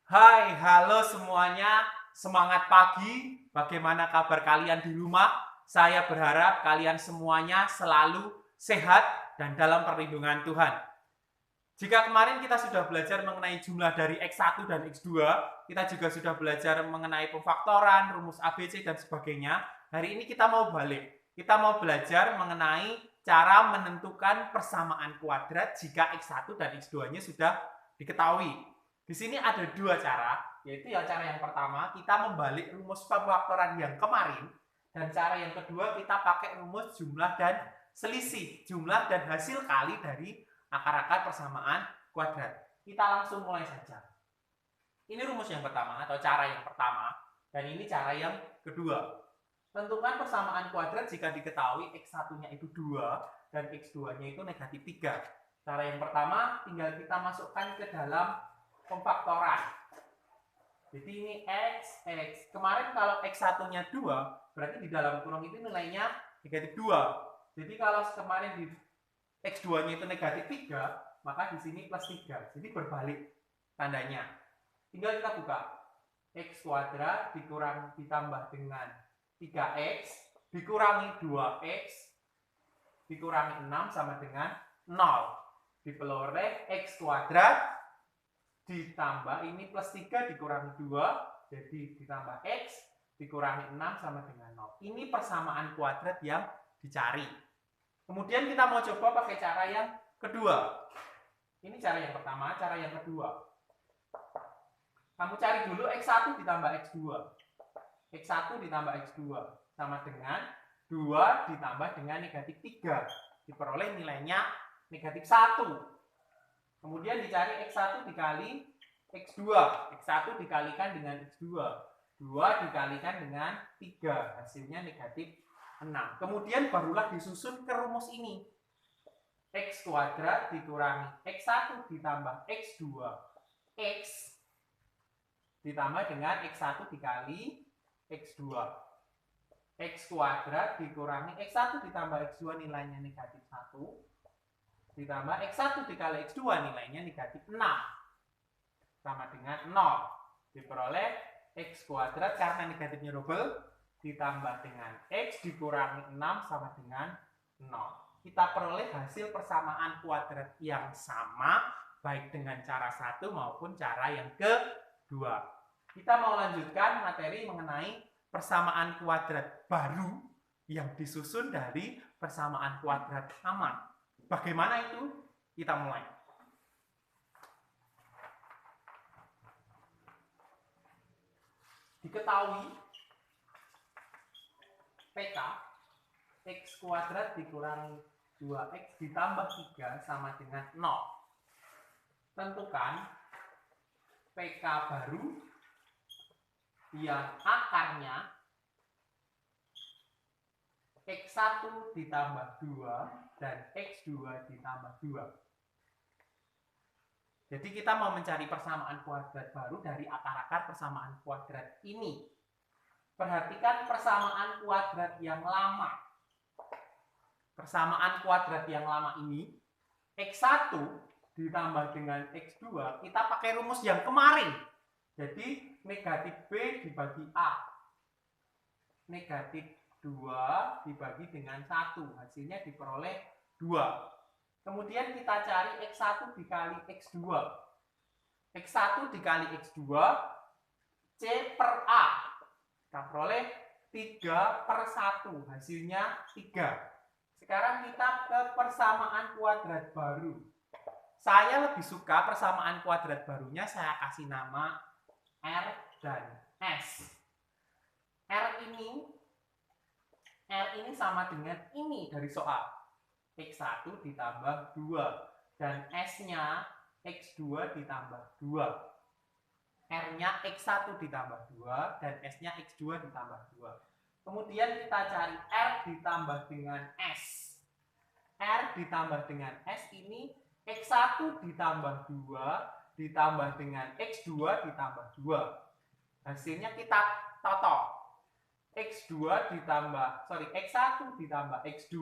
Hai, halo semuanya. Semangat pagi. Bagaimana kabar kalian di rumah? Saya berharap kalian semuanya selalu sehat dan dalam perlindungan Tuhan. Jika kemarin kita sudah belajar mengenai jumlah dari X1 dan X2, kita juga sudah belajar mengenai pemfaktoran, rumus ABC, dan sebagainya. Hari ini kita mau balik. Kita mau belajar mengenai cara menentukan persamaan kuadrat jika X1 dan X2-nya sudah diketahui. Di sini ada dua cara, yaitu cara yang pertama, kita membalik rumus pemfaktoran yang kemarin, dan cara yang kedua, kita pakai rumus jumlah dan selisih, jumlah dan hasil kali dari akar-akar persamaan kuadrat. Kita langsung mulai saja. Ini rumus yang pertama atau cara yang pertama, dan ini cara yang kedua. Tentukan persamaan kuadrat jika diketahui X1-nya itu 2 dan X2-nya itu negatif 3. Cara yang pertama, tinggal kita masukkan ke dalam pemfaktoran. Jadi ini X. Kemarin kalau X1-nya 2, berarti di dalam kurung itu nilainya negatif 2. Jadi kalau kemarin di X2-nya itu negatif 3, maka di sini plus 3. Jadi berbalik tandanya. Tinggal kita buka. X kuadrat ditambah dengan 3X dikurangi 2X dikurangi 6 sama dengan 0. Diperoleh X kuadrat ditambah ini plus 3 dikurangi 2, jadi ditambah X dikurangi 6 sama dengan 0. Ini persamaan kuadrat yang dicari. Kemudian kita mau coba pakai cara yang kedua. Ini cara yang pertama, cara yang kedua. Kamu cari dulu X1 ditambah X2. X1 ditambah X2 sama dengan 2 ditambah dengan negatif 3. Diperoleh nilainya negatif 1. Kemudian dicari X1 dikali X2. X1 dikalikan dengan X2. 2 dikalikan dengan 3. Hasilnya negatif 6. Kemudian barulah disusun ke rumus ini. X kuadrat dikurangi X1 ditambah X2 X ditambah dengan X1 dikali X2. X kuadrat dikurangi X1 ditambah X2 nilainya negatif 1 ditambah X1 dikali X2 nilainya negatif 6 sama dengan 0. Diperoleh X kuadrat karena negatifnya double ditambah dengan X dikurangi 6 sama dengan 0. Kita peroleh hasil persamaan kuadrat yang sama baik dengan cara satu maupun cara yang kedua. Kita mau lanjutkan materi mengenai persamaan kuadrat baru yang disusun dari persamaan kuadrat lama. Bagaimana itu? Kita mulai. Diketahui PK X kuadrat dikurangi 2X ditambah 3 sama dengan 0. Tentukan PK baru yang akarnya X1 ditambah 2 dan X2 ditambah 2. Jadi kita mau mencari persamaan kuadrat baru dari akar-akar persamaan kuadrat ini. Perhatikan persamaan kuadrat yang lama. Persamaan kuadrat yang lama ini, X1 ditambah dengan X2, kita pakai rumus yang kemarin. Jadi negatif B dibagi A. Negatif 2 dibagi dengan 1. Hasilnya diperoleh 2. Kemudian kita cari X1 dikali X2. X1 dikali X2, C per A. Kita peroleh 3 per 1. Hasilnya 3. Sekarang kita ke persamaan kuadrat baru. Saya lebih suka persamaan kuadrat barunya saya kasih nama R dan S. R ini sama dengan ini dari soal. X1 ditambah 2 dan S-nya X2 ditambah 2. R-nya X1 ditambah 2 dan S-nya X2 ditambah 2. Kemudian kita cari R ditambah dengan S. R ditambah dengan S ini X1 ditambah 2 ditambah dengan X2 ditambah 2. Hasilnya kita totok. X1 ditambah X2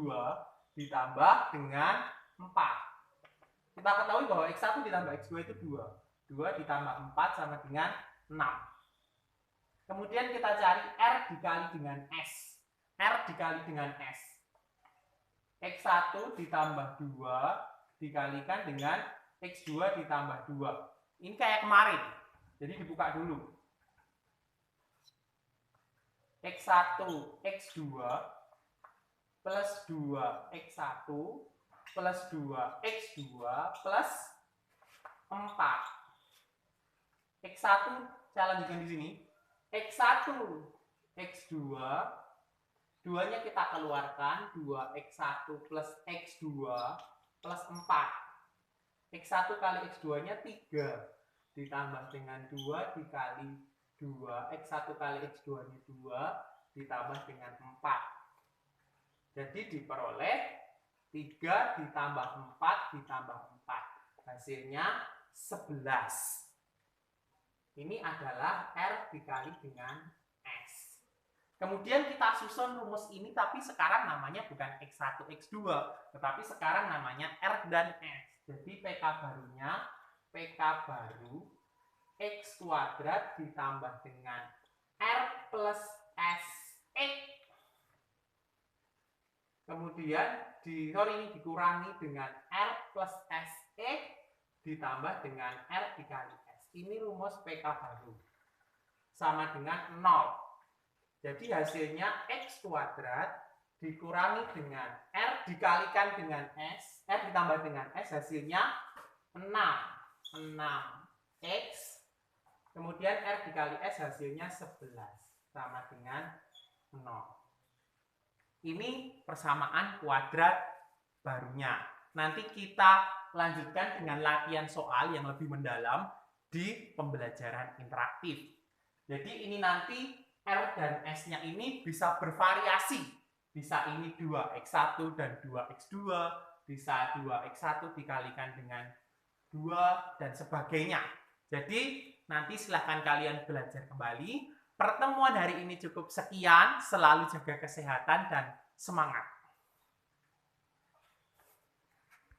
ditambah dengan 4. Kita ketahui bahwa X1 ditambah X2 itu 2. 2 ditambah 4 sama dengan 6. Kemudian kita cari R dikali dengan S. R dikali dengan S. X1 ditambah 2 dikalikan dengan X2 ditambah 2. Ini kayak kemarin. Jadi dibuka dulu. X1, X2 plus 2 X1 plus 2 X2 plus 4. X1 saya lanjutkan di sini. X1, X2, 2-nya kita keluarkan, 2X1 plus X2 plus 4. X1 kali X2-nya 3 ditambah dengan 2 dikali 2, X1 kali X2-nya 2 ditambah dengan 4. Jadi diperoleh 3 ditambah 4 ditambah 4. Hasilnya 11. Ini adalah R dikali dengan S. Kemudian kita susun rumus ini, tapi sekarang namanya bukan X1, X2, tetapi sekarang namanya R dan S. Jadi PK barunya, PK baru X kuadrat ditambah dengan R plus S X. Kemudian ini dikurangi dengan R plus S X ditambah dengan R dikali S. Ini rumus PK baru. Sama dengan 0. Jadi hasilnya X kuadrat dikurangi dengan R dikalikan dengan S. R ditambah dengan S hasilnya 6. 6X. Kemudian R dikali S hasilnya 11. Sama dengan 0. Ini persamaan kuadrat barunya. Nanti kita lanjutkan dengan latihan soal yang lebih mendalam di pembelajaran interaktif. Jadi ini nanti R dan S-nya ini bisa bervariasi. Bisa ini 2X1 dan 2X2, bisa 2X1 dikalikan dengan 2 dan sebagainya. Jadi nanti silahkan kalian belajar kembali. Pertemuan hari ini cukup sekian. Selalu jaga kesehatan dan semangat.